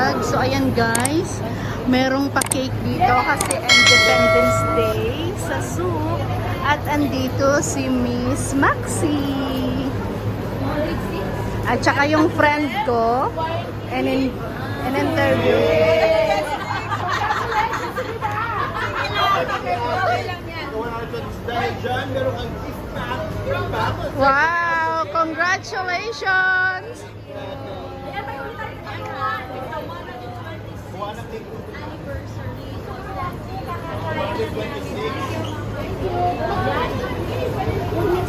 vlog. So ayan guys, merong pa-cake dito kasi Independence Day sa Souq. At andito si Miss Maxi. At saka yung friend ko, in interview. Wow! Congratulations!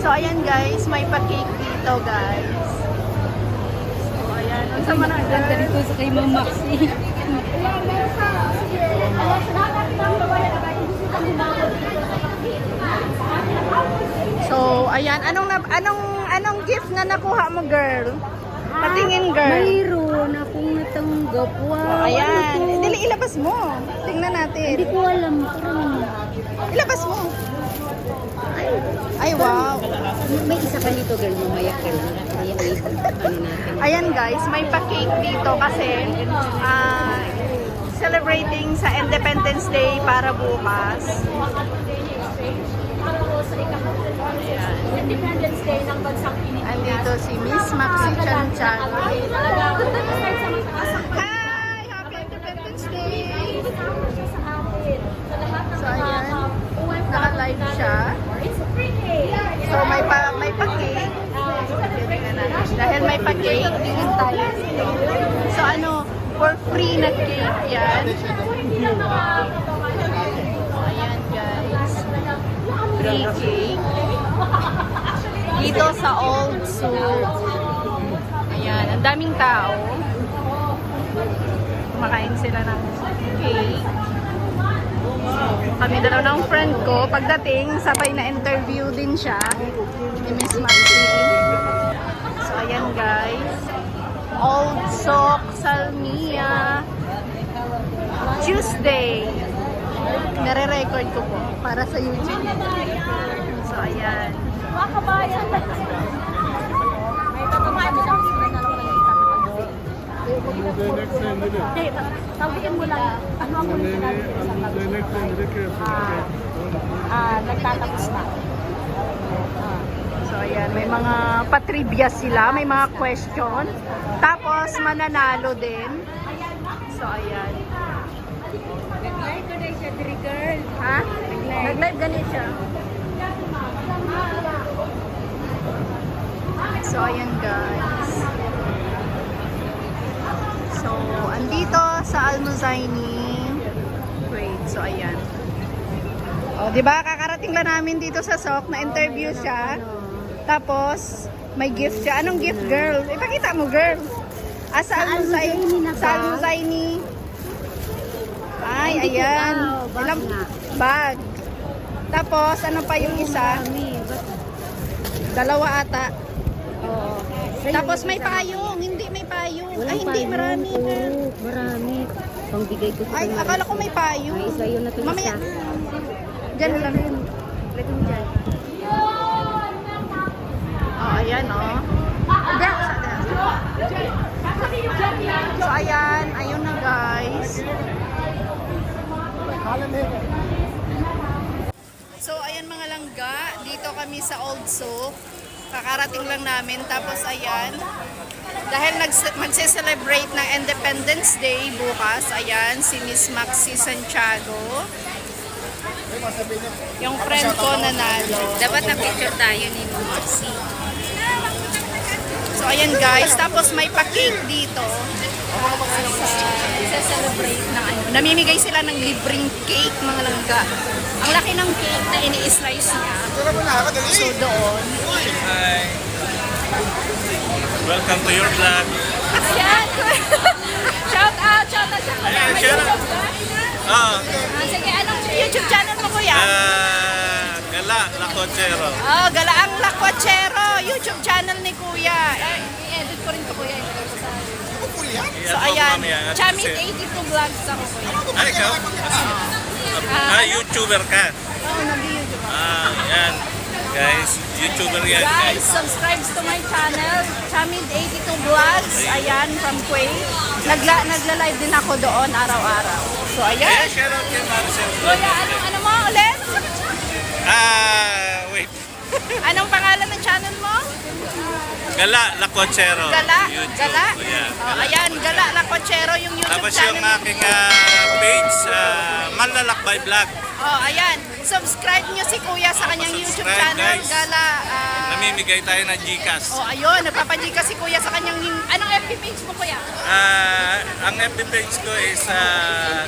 So ayan guys, may pa-cake dito guys. So ayan, ang sama na Ganda dito sa kay Ma'am Maxi. So ayan, anong gift na nakuha mo girl? Patingin girl. Mayroon akong natanggap. Wow. Ayan, ano to? dili ilabas mo. Tingnan natin. Hindi ko alam. Ilabas mo. Ay, wow. May isa pa dito, girl. Mamaya ka lang. Ano natin. Ayan guys, may pa-cake dito kasi celebrating sa Independence Day para bukas. Independence Day ng bansang Pilipinas. Andito si Miss Maxi Chanchan. Hi! Happy Independence Day! So ayan, naka-live siya. So may pa-cake. Dahil may pa-cake, tingin tayo. So ano, for free na cake yan. So ayan guys, free cake. Dito sa Old Souq. Ayan, ang daming tao. Kumakain sila ng cake. Kami dalaw ng friend ko. Pagdating, sabay na interview din siya ni Miss Maxi. So, ayan guys. Old Souq, Salmia. Tuesday. Nare-record ko po para sa YouTube. So, ayan. Mga kabayan. May tatamay mo lang. Hindi, sabihin mo lang. Ano ang muli sinabi ko sa nagtatapos na. So, ayan. May mga patrivia sila. May mga question. Tapos, mananalo din. So, ayan. Nag-live ka na siya, girl. Ha? Nag-live ganit siya. So, ayan guys. So, andito sa Almuzaini. Wait, so ayan. O, di ba? Kakarating lang namin dito sa Souq na interview siya. Tapos, may gift siya. Anong gift, girl? Ipakita mo, girl. Sa Almuzaini. Sa Almuzaini. Ay, ayan. Ilang bag. Tapos, ano pa yung isa? Dalawa ata. Oo. Tapos may payong. Hindi may payong. Ay, hindi. Marami. Oo, marami. Pangbigay ko sa Ay, kanya. akala ko may payong. Ay, sa'yo na ito Mamaya. isa. Diyan lang. Lagyan mo dyan. Oh, ayan, oh. So, ayan. Ayun na, guys. So, ayan mga langga. Dito kami sa Old Souq. Kakarating lang namin. Tapos, ayan. Dahil magse-celebrate ng Independence Day bukas. Ayan, si Miss Maxi Santiago. Yung friend ko nanalo. Dapat na-picture tayo ni Ma'am Maxi. So, ayan guys. Tapos, may pa-cake dito. Isa-celebrate ng ano. Namimigay sila ng libreng cake, mga langga. Ang laki ng cake na ini-slice niya. So, doon. Hi. Welcome to your vlog. Ayan. Shout out. Ayan, shout out. Sige, anong YouTube channel mo, kuya? Gala, Lacochero. Oh, Galaang Lakwachero. YouTube channel ni kuya. I-edit ko rin to, kuya. So, ayan. Chamit 82 vlogs ako, kuya. Ay, ikaw? YouTuber ka. Oo, nag-YouTube ako. Yan. Guys, YouTuber yan Guys, guys. subscribe to my channel, Chamid82 Vlogs. Ayan, from Kuwait. Nagla-live din ako doon araw-araw. So, Ayan, ayan. shout out kay Marcel. Kuya, ano mo ulit? Wait. Anong pangalan ng channel mo? Gala Lacochero. Gala? YouTube. Gala? Ayan. Oh, ayan, Gala Lacochero yung YouTube Tapos channel. yung aking page, Manlalakbay Vlog. Oh, ayan. Subscribe nyo si Kuya sa kanyang YouTube subscribe, channel, guys. Gala. Namimigay tayo ng Gcash. Oh, ayun. Nagpapadika si Kuya sa kanyang... Anong FB page mo, Kuya? Ang FB page ko is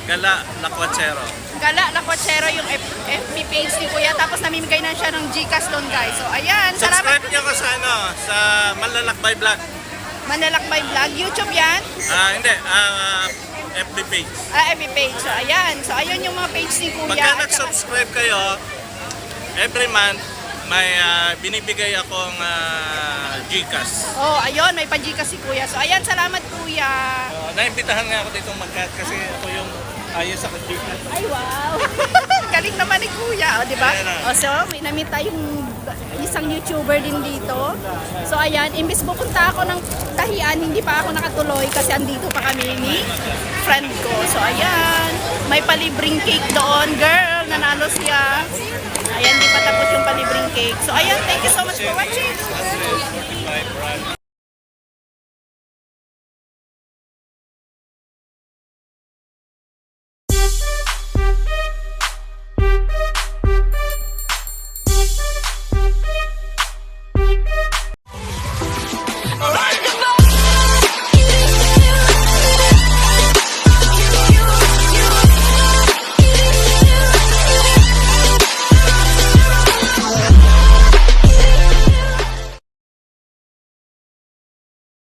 Gala Lacochero. Gala Lacochero yung FB page ni Kuya. Tapos namimigay na siya ng Gcash doon, guys. So, ayan. Salamat. Subscribe nyo ko sa Manlalakbay Vlog. Manlalakbay Vlog. YouTube yan? Hindi, FB page. FB page. So, ayan. So, ayun yung mga page ni Kuya. Pagka At saka- nag-subscribe kayo, every month, may binibigay akong Gcash. Oh, ayun. May pa-Gcash si Kuya. So, ayan. Salamat, Kuya. Naimbitahan nga ako dito mag-cut kasi ako yung ayos sa Gcash. Ay, wow. Galing naman ni Kuya, o, di ba? Ayan na. O, so, may namit tayong isang YouTuber din dito. So, ayan, imbis pupunta ako ng Tahian, hindi pa ako nakatuloy kasi andito pa kami ni friend ko. So, ayan, may palibreng cake doon. Girl, nanalo siya. Ayan, di pa tapos yung palibreng cake. So, ayan, thank you so much for watching.